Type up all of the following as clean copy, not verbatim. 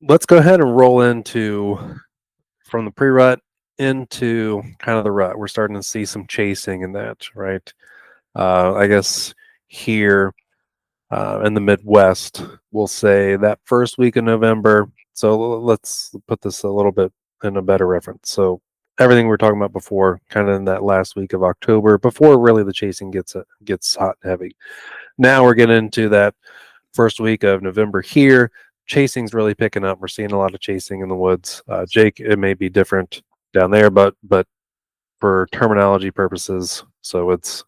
let's go ahead and roll into from the pre-rut into kind of the rut. We're starting to see some chasing in that, right? I guess here in the Midwest, we'll say that first week of November. So let's put this a little bit in a better reference. So everything we were talking about before, kind of in that last week of October, before really the chasing gets hot and heavy. Now we're getting into that first week of November here. Chasing's really picking up. We're seeing a lot of chasing in the woods. Jake, it may be different down there, but for terminology purposes, so it's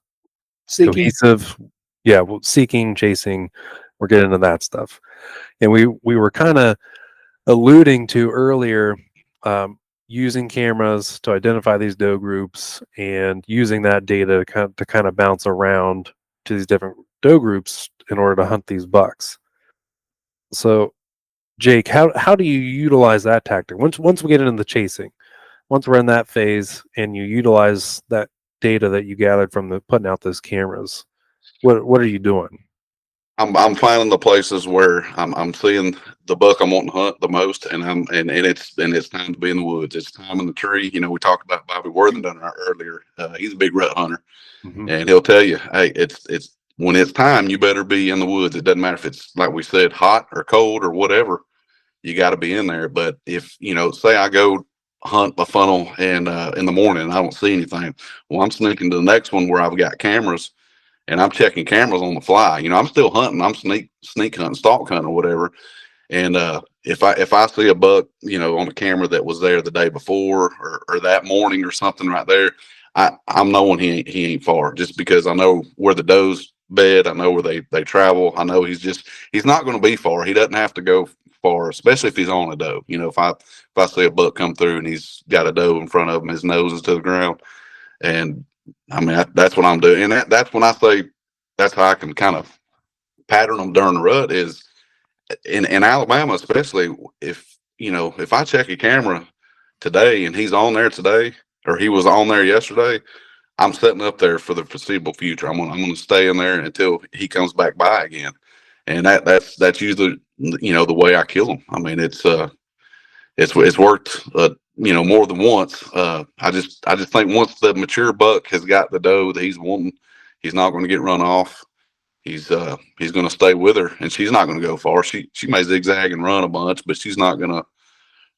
Seeking. cohesive. Yeah, well, seeking, chasing, we're getting into that stuff. And we were kind of alluding to earlier, using cameras to identify these doe groups and using that data to kind of bounce around to these different doe groups in order to hunt these bucks. So, Jake, how do you utilize that tactic? Once we get into the chasing, once we're in that phase and you utilize that data that you gathered from the putting out those cameras, what are you doing? I'm finding the places where I'm seeing the buck I'm wanting to hunt the most, and it's time to be in the woods. It's time in the tree. You know, we talked about Bobby Worthington earlier. He's a big rut hunter, Mm-hmm. and he'll tell you, hey, it's when it's time, you better be in the woods. It doesn't matter if it's, like we said, hot or cold or whatever. You got to be in there. But if, say I go hunt a funnel and in the morning and I don't see anything, well, I'm sneaking to the next one where I've got cameras and I'm checking cameras on the fly. I'm still hunting. I'm sneak hunting, stalk hunting, or whatever. And if I see a buck, on the camera that was there the day before or that morning or something right there, I'm knowing he ain't far, just because I know where the does bed. I know where they travel. I know he's not going to be far. He doesn't have to go far, especially if he's on a doe. If I see a buck come through and he's got a doe in front of him, his nose is to the ground, and I mean that's what I'm doing. And that's when I say that's how I can kind of pattern them during the rut is in Alabama, especially if I check a camera today and he's on there today or he was on there yesterday, I'm setting up there for the foreseeable future. I'm gonna stay in there until he comes back by again, and that's usually the way I kill him. I mean it's worked more than once. I just think once the mature buck has got the doe that he's wanting, he's not going to get run off. He's going to stay with her, and she's not going to go far. She may zigzag and run a bunch, but she's not going to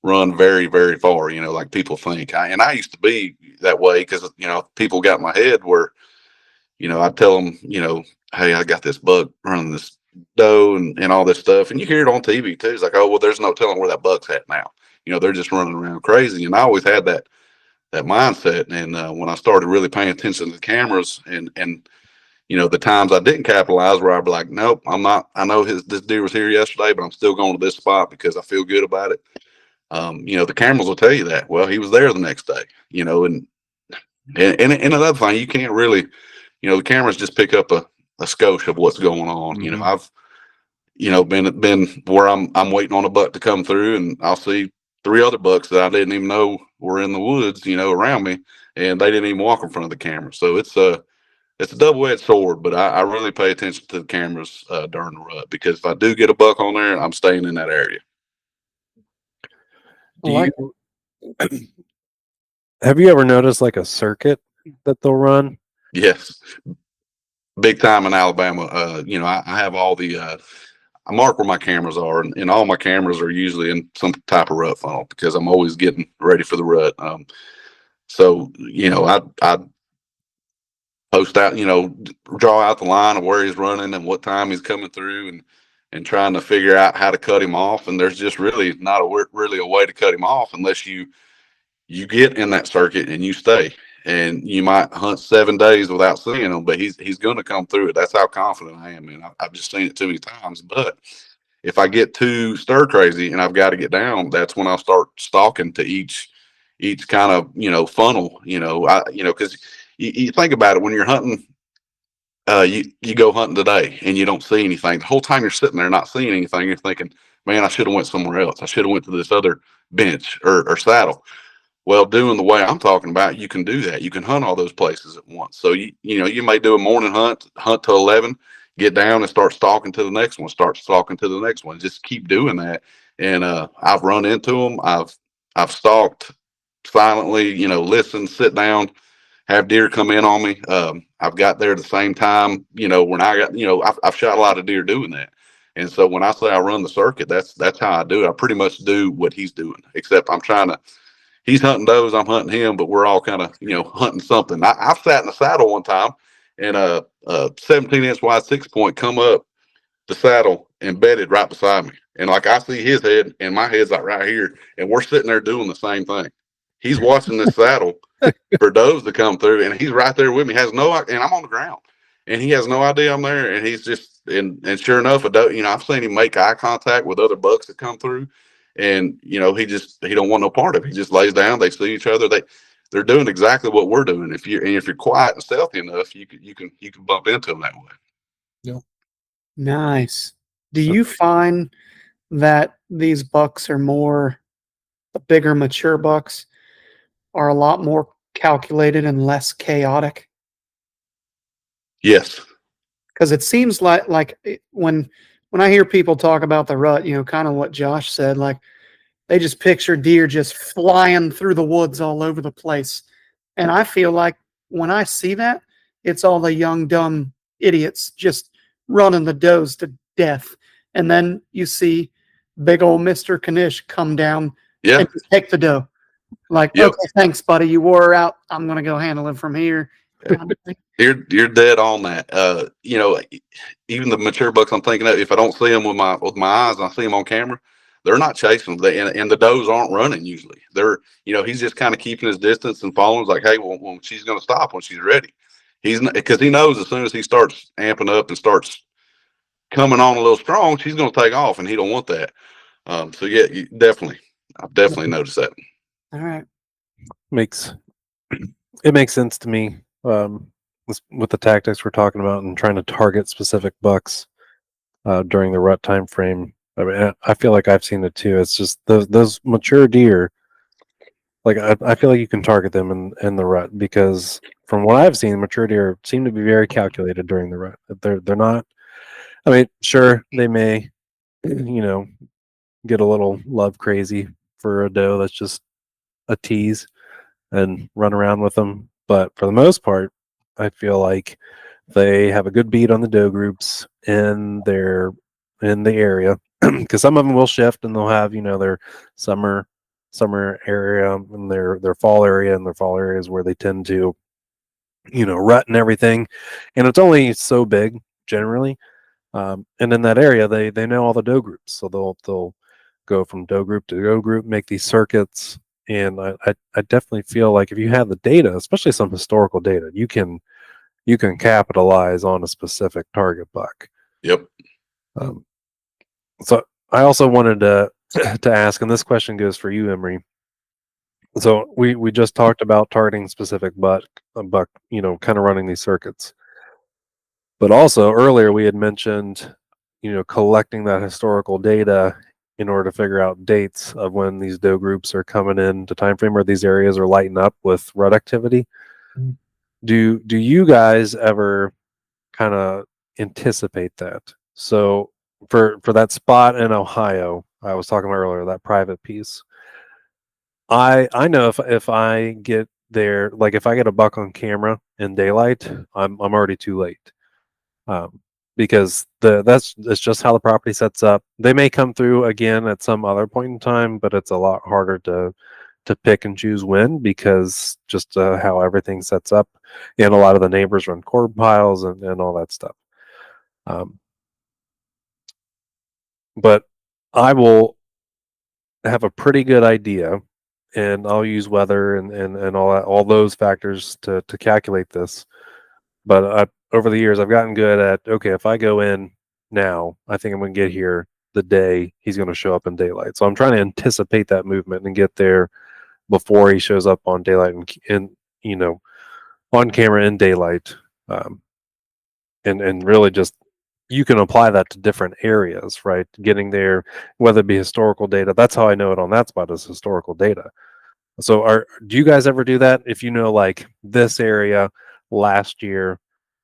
run very, very far, like people think. And I used to be that way because people got in my head where I tell them, hey, I got this buck running this doe and all this stuff, and you hear it on TV too. It's like, oh well, there's no telling where that buck's at now. They're just running around crazy. And I always had that mindset. And when I started really paying attention to the cameras and the times I didn't capitalize, where I'd be like, nope, I'm not. I know this deer was here yesterday, but I'm still going to this spot because I feel good about it. The cameras will tell you that. Well, he was there the next day. And another thing, you can't really, the cameras just pick up a skosh of what's going on. Mm-hmm. I've been where I'm waiting on a buck to come through, and I'll see three other bucks that I didn't even know were in the woods, around me, and they didn't even walk in front of the camera. So it's a double-edged sword, but I really pay attention to the cameras during the rut, because if I do get a buck on there, I'm staying in that area. Have you ever noticed like a circuit that they'll run? Yes, big time in Alabama. I have all the I mark where my cameras are, and all my cameras are usually in some type of rut funnel because I'm always getting ready for the rut. So I post out, draw out the line of where he's running and what time he's coming through, and trying to figure out how to cut him off. And there's just really not really a way to cut him off unless you get in that circuit and you stay. And you might hunt 7 days without seeing him, but he's going to come through it. That's how confident I am. And I've just seen it too many times. But if I get too stir crazy and I've got to get down, that's when I'll start stalking to each kind of funnel. Because you think about it when you're hunting. You go hunting today and you don't see anything. The whole time you're sitting there not seeing anything, you're thinking, man, I should have went somewhere else. I should have went to this other bench or saddle. Well, doing the way I'm talking about, you can do that. You can hunt all those places at once. So you may do a morning hunt till 11, get down and start stalking to the next one, start stalking to the next one. Just keep doing that and I've run into them. I've stalked silently, listen, sit down, have deer come in on me. I've got there at the same time, when I got, I've shot a lot of deer doing that. And so when I say I run the circuit, that's how I do it. I pretty much do what he's doing, except he's hunting does, I'm hunting him, but we're all kind of, hunting something. I've sat in the saddle one time and a 17-inch wide 6-point come up the saddle embedded right beside me. And like I see his head and my head's like right here. And we're sitting there doing the same thing. He's watching this saddle for does to come through, and he's right there with me. Has no, and I'm on the ground, and he has no idea I'm there. And he's just, and sure enough, a doe, I've seen him make eye contact with other bucks that come through, and he don't want no part of it. He just lays down. They see each other. They're doing exactly what we're doing. If you're quiet and stealthy enough, you can bump into them that way. Yep. Nice. Do So you find that these bucks are the bigger mature bucks are a lot more calculated and less chaotic? Yes. Because it seems when I hear people talk about the rut, kind of what Josh said, like they just picture deer just flying through the woods all over the place. And I feel like when I see that, it's all the young, dumb idiots just running the does to death. And then you see big old Mr. Kanish come down Yeah. and just take the doe. Like, Yep. okay, thanks, buddy. You wore her out. I'm going to go handle it from here. You're dead on that. Even the mature bucks I'm thinking of, if I don't see them with my eyes and I see them on camera, they're not chasing them. And the does aren't running usually. They're, he's just kind of keeping his distance and following. Like, hey, well, she's going to stop when she's ready. Because he knows as soon as he starts amping up and starts coming on a little strong, she's going to take off, and he don't want that. So yeah, I've definitely noticed that. All right. makes sense to me. With the tactics we're talking about and trying to target specific bucks during the rut time frame. I mean, I feel like I've seen it too. It's just those mature deer. Like I feel like you can target them in the rut because from what I've seen, mature deer seem to be very calculated during the rut. They're not. I mean, sure they may, get a little love crazy for a doe that's just a tease and run around with them, but for the most part, I feel like they have a good beat on the doe groups in the area because some of them will shift and they'll have their summer area and their fall area, and their fall areas where they tend to rut and everything, and it's only so big generally, and in that area they know all the doe groups, so they'll go from doe group to doe group, make these circuits. And I definitely feel like if you have the data, especially some historical data, you can capitalize on a specific target buck. Yep. So I also wanted to to ask, and this question goes for you, Emery. So we just talked about targeting specific buck, kind of running these circuits. But also earlier we had mentioned, collecting that historical data in order to figure out dates of when these doe groups are coming in to time frame, or these areas are lighting up with rut activity. Mm. Do you guys ever kind of anticipate that? So for that spot in Ohio I was talking about earlier, that private piece, I know if I get there, like if I get a buck on camera in daylight, I'm already too late. Because it's just how the property sets up. They may come through again at some other point in time, but it's a lot harder to pick and choose when, because just how everything sets up, and a lot of the neighbors run cord piles and all that stuff. But I will have a pretty good idea, and I'll use weather and all those factors to calculate this. But over the years, I've gotten good at, okay, if I go in now, I think I'm going to get here the day he's going to show up in daylight. So I'm trying to anticipate that movement and get there before he shows up on daylight and on camera in daylight. And really just, you can apply that to different areas, right? Getting there, whether it be historical data. That's how I know it on that spot, is historical data. So do you guys ever do that? If like this area last year,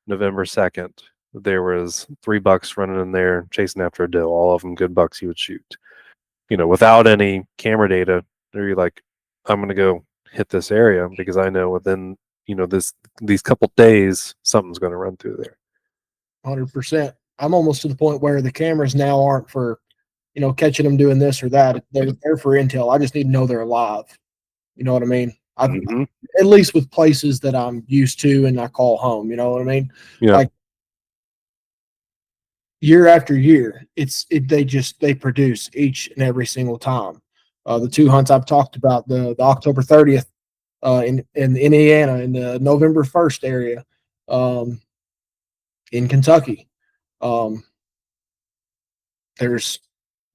November 2nd, there was 3 bucks running in there chasing after a doe, all of them good bucks you would shoot. without any camera data, are you like, I'm gonna go hit this area because I know within these couple days something's gonna run through there. 100%. I'm almost to the point where the cameras now aren't for, catching them doing this or that. They're for intel. I just need to know they're alive. You know what I mean? Mm-hmm. At least with places that I'm used to and I call home. You know what I mean? Yeah. Like year after year, they produce each and every single time. The 2 hunts I've talked about, the October 30th in Indiana, in the November 1st area, in Kentucky. There's,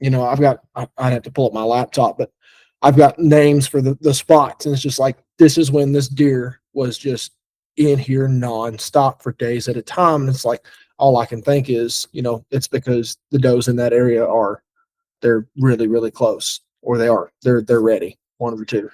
I'd have to pull up my laptop, but I've got names for the spots, and it's just like, this is when this deer was just in here nonstop for days at a time. And it's like, all I can think is, it's because the does in that area they're really, really close, or they're ready, one of the two.